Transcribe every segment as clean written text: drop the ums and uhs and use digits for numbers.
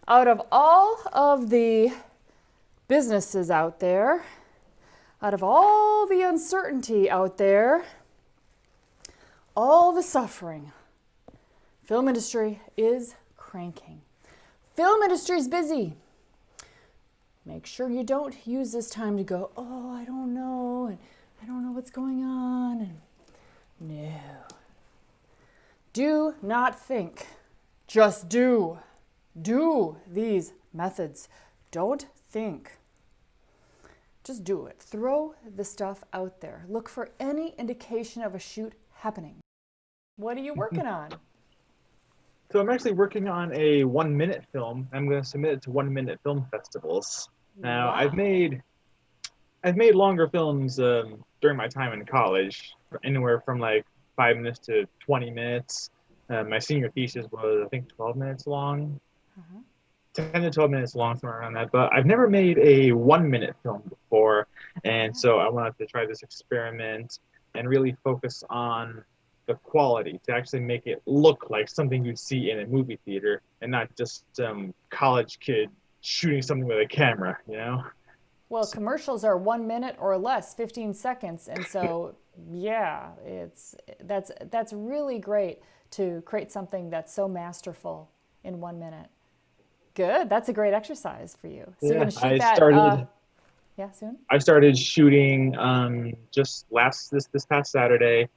Out of all of the businesses out there, out of all the uncertainty out there, all the suffering, film industry is cranking. Film industry is busy. Make sure you don't use this time to go, oh, I don't know, and I don't know what's going on. And no. Do not think. Just do. Do these methods. Don't think. Just do it. Throw the stuff out there. Look for any indication of a shoot happening. What are you working on? So I'm actually working on a 1 minute film. I'm going to submit it to 1 minute film festivals. Now Wow. I've made longer films during my time in college, anywhere from like 5 minutes to 20 minutes. My senior thesis was I think 12 minutes long, Uh-huh. 10 to 12 minutes long, somewhere around that. But I've never made a 1 minute film before, and Yeah. so I wanted to try this experiment and really focus on the quality to actually make it look like something you see in a movie theater and not just some college kid shooting something with a camera, you know? Well, commercials are 1 minute or less, 15 seconds. And so, yeah, that's really great to create something that's so masterful in 1 minute. Good. That's a great exercise for you. So you're Yeah, going to shoot that, yeah, soon? I started shooting just this past Saturday.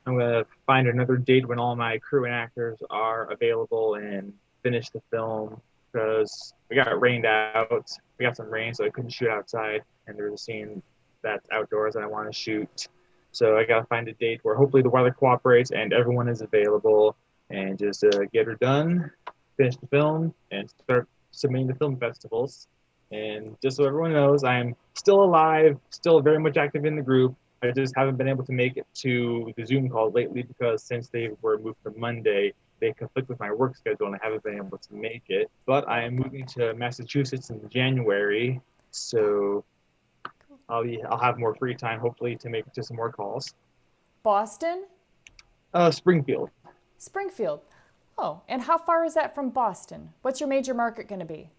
I'm gonna find another date when all my crew and actors are available and finish the film because we got rained out. We got some rain, so I couldn't shoot outside, and there was a scene that's outdoors that I want to shoot. So I gotta find a date where hopefully the weather cooperates and everyone is available, and just get her done, finish the film, and start submitting to film festivals. And just so everyone knows, I'm still alive, still very much active in the group. I just haven't been able to make it to the Zoom call lately because since they were moved to Monday, they conflict with my work schedule and I haven't been able to make it. But I am moving to Massachusetts in January, so Cool. I'll have more free time hopefully to make it to some more calls. Boston? Springfield. Springfield. Oh, and how far is that from Boston? What's your major market going to be?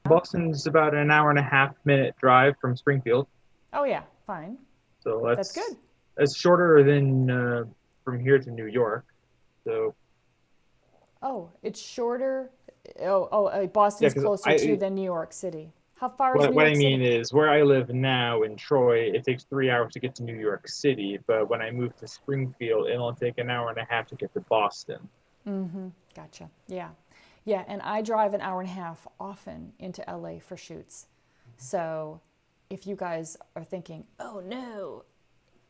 Boston's about an hour and a half minute drive from Springfield, Oh, yeah, fine. so That's good. that's shorter than from here to New York. So Oh, it's shorter. yeah, Boston's because closer to I than New York City. How far is what New what I York mean City? is where I live now in Troy, it takes 3 hours to get to New York City, but when I move to Springfield, it'll take an hour and a half to get to Boston. Gotcha. Yeah. Yeah, and I drive an hour and a half often into LA for shoots. So if you guys are thinking, oh no,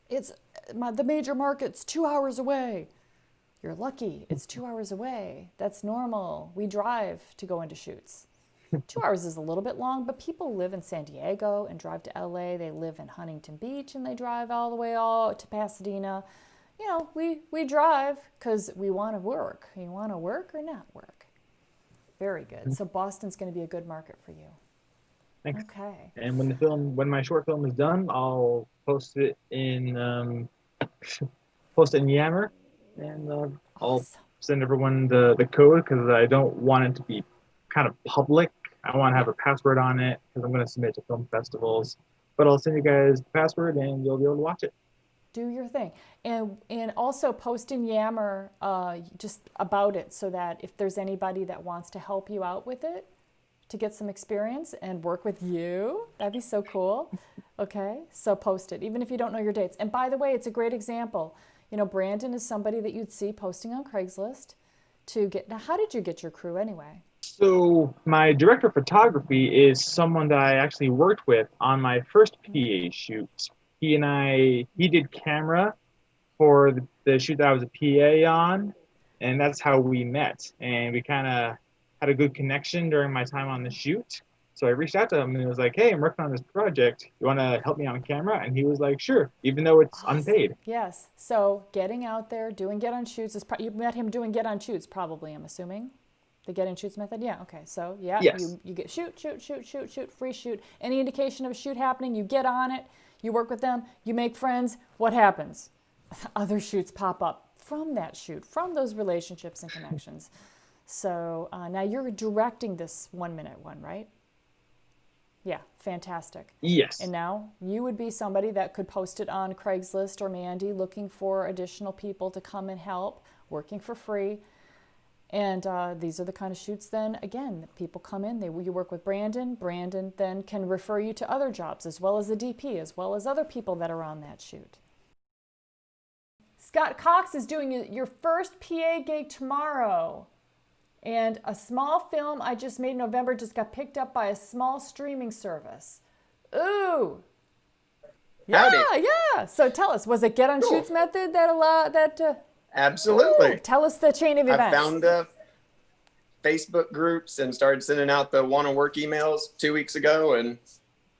the major market's 2 hours away. You're lucky. It's 2 hours away. That's normal. We drive to go into shoots. 2 hours is a little bit long, but people live in San Diego and drive to LA. They live in Huntington Beach and they drive all the way all to Pasadena. You know, we drive because we want to work. You want to work or not work? Very good. So Boston's going to be a good market for you. Thanks. Okay. And when my short film is done, I'll post it in Yammer, and I'll Awesome. send everyone the code because I don't want it to be kind of public. I want to have Yeah. a password on it because I'm going to submit to film festivals. But I'll send you guys the password, and you'll be able to watch it. Do your thing, and also post in Yammer just about it so that if there's anybody that wants to help you out with it to get some experience and work with you, that'd be so cool. Okay, so post it even if you don't know your dates. And by the way, it's a great example. You know, Brandon is somebody that you'd see posting on Craigslist to get. Now, how did you get your crew anyway? So my director of photography is someone that I actually worked with on my first PA shoot. He did camera for the shoot that I was a PA on, and that's how we met. And we kind of had a good connection during my time on the shoot. So I reached out to him and was like, "Hey, I'm working on this project. You want to help me on camera?" And he was like, "Sure," even though it's Awesome. unpaid. Yes. So getting out there, doing get on shoots you met him doing get on shoots probably. I'm assuming the get and shoots method. Yeah. Okay. So yeah, Yes. you get shoot, free shoot. Any indication of a shoot happening, you get on it. You work with them. You make friends. What happens? Other shoots pop up from that shoot, from those relationships and connections. So now you're directing this 1 minute one, right? Yeah, fantastic. And Yes. now you would be somebody that could post it on Craigslist or Mandy looking for additional people to come and help, working for free. And these are the kind of shoots then, again, people come in, you work with Brandon. Brandon then can refer you to other jobs as well as the DP, as well as other people that are on that shoot. Scott Cox is doing your first PA gig tomorrow. And a small film I just made in November just got picked up by a small streaming service. Ooh. Yeah, Howdy. yeah. So tell us, was it Get on Cool. Shoots method that allowed that? Absolutely. Ooh, tell us the chain of I events. found Facebook groups and started sending out the want to work emails 2 weeks ago and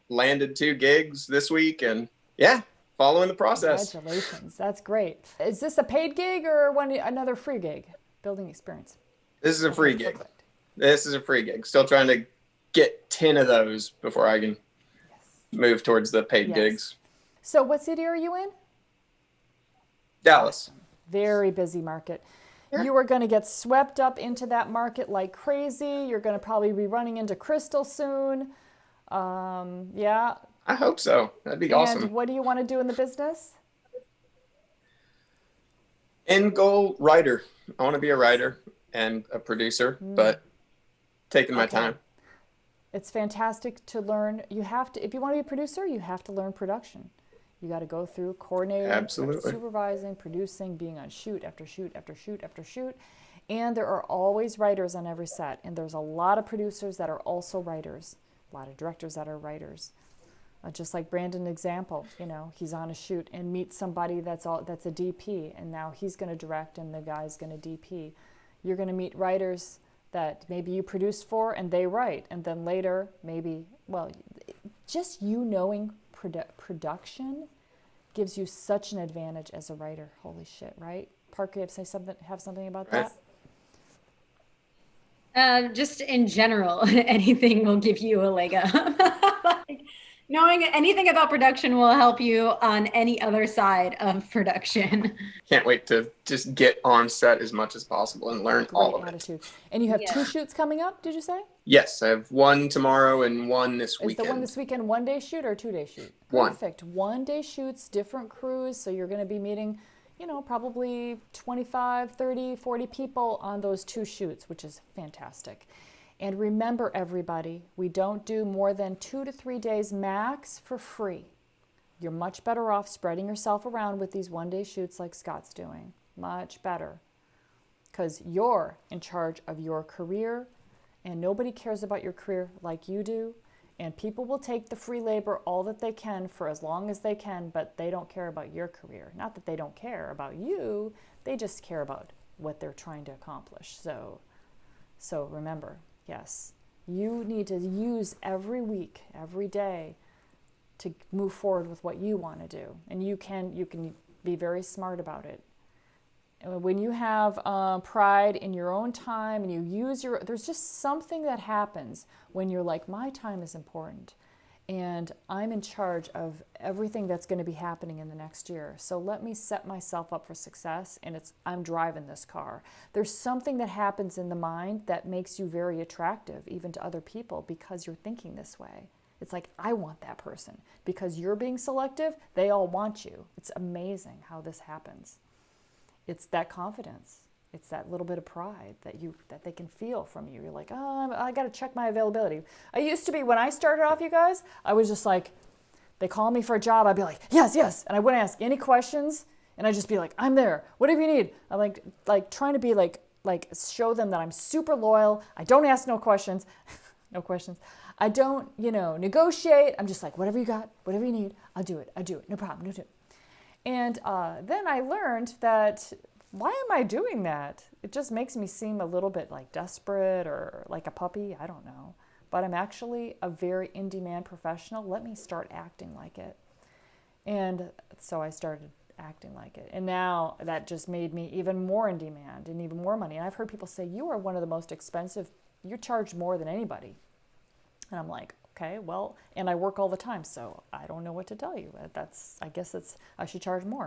landed 2 gigs this week. And yeah, following the process. Congratulations, that's great. Is this a paid gig or another free gig? Building experience. This is a free gig. Perfect. This is a free gig. Still trying to get 10 of those before I can move towards the paid gigs. So what city are you in? Dallas. Very busy market. You are going to get swept up into that market like crazy. You're going to probably be running into Crystal soon. Yeah. I hope so. That'd be And awesome. what do you want to do in the business? End goal, writer. I want to be a writer and a producer, but taking my time. It's fantastic to learn. You have to, if you want to be a producer, you have to learn production. You got to go through coordinating, Absolutely. supervising, producing, being on shoot after shoot after shoot after shoot. And there are always writers on every set. And there's a lot of producers that are also writers, a lot of directors that are writers. Just like Brandon example, he's on a shoot and meets somebody that's a DP, and now he's going to direct and the guy's going to DP. You're going to meet writers that maybe you produce for and they write, and then later just knowing production gives you such an advantage as a writer. Holy shit, right? Parker, you have something about that? Just in general, anything will give you a leg up. Knowing anything about production will help you on any other side of production. Can't wait to just get on set as much as possible and learn all of attitude. it. And you have 2 shoots coming up, did you say? Yes, I have 1 tomorrow and 1 this weekend. Is the one this weekend 1-day shoot or 2-day shoot? One. Perfect. 1-day shoots, different crews. So you're going to be meeting, probably 25, 30, 40 people on those 2 shoots, which is fantastic. And remember, everybody, we don't do more than 2 to 3 days max for free. You're much better off spreading yourself around with these 1-day shoots like Scott's doing. Much better. Because you're in charge of your career, and nobody cares about your career like you do. And people will take the free labor all that they can for as long as they can, but they don't care about your career. Not that they don't care about you, they just care about what they're trying to accomplish. So remember, yes, you need to use every week, every day to move forward with what you want to do. And you can be very smart about it. And when you have pride in your own time and you use there's just something that happens when you're like, my time is important and I'm in charge of everything that's going to be happening in the next year. So let me set myself up for success, and I'm driving this car. There's something that happens in the mind that makes you very attractive even to other people because you're thinking this way. It's like, I want that person. Because you're being selective, they all want you. It's amazing how this happens. It's that confidence. It's that little bit of pride that they can feel from you. You're like, oh, I got to check my availability. I used to be, when I started off, you guys, I was just like, they call me for a job, I'd be like, yes, yes. And I wouldn't ask any questions. And I'd just be like, I'm there. Whatever you need. I'm like trying to be like show them that I'm super loyal. I don't ask no questions. No questions. I don't, negotiate. I'm just like, whatever you got, whatever you need, I'll do it. No problem. And then I learned that, why am I doing that? It just makes me seem a little bit like desperate or like a puppy. I don't know. But I'm actually a very in-demand professional. Let me start acting like it. And so I started acting like it. And now that just made me even more in demand and even more money. And I've heard people say, you are one of the most expensive, you charge more than anybody. And I'm like, okay, well, and I work all the time, so I don't know what to tell you. I guess I should charge more.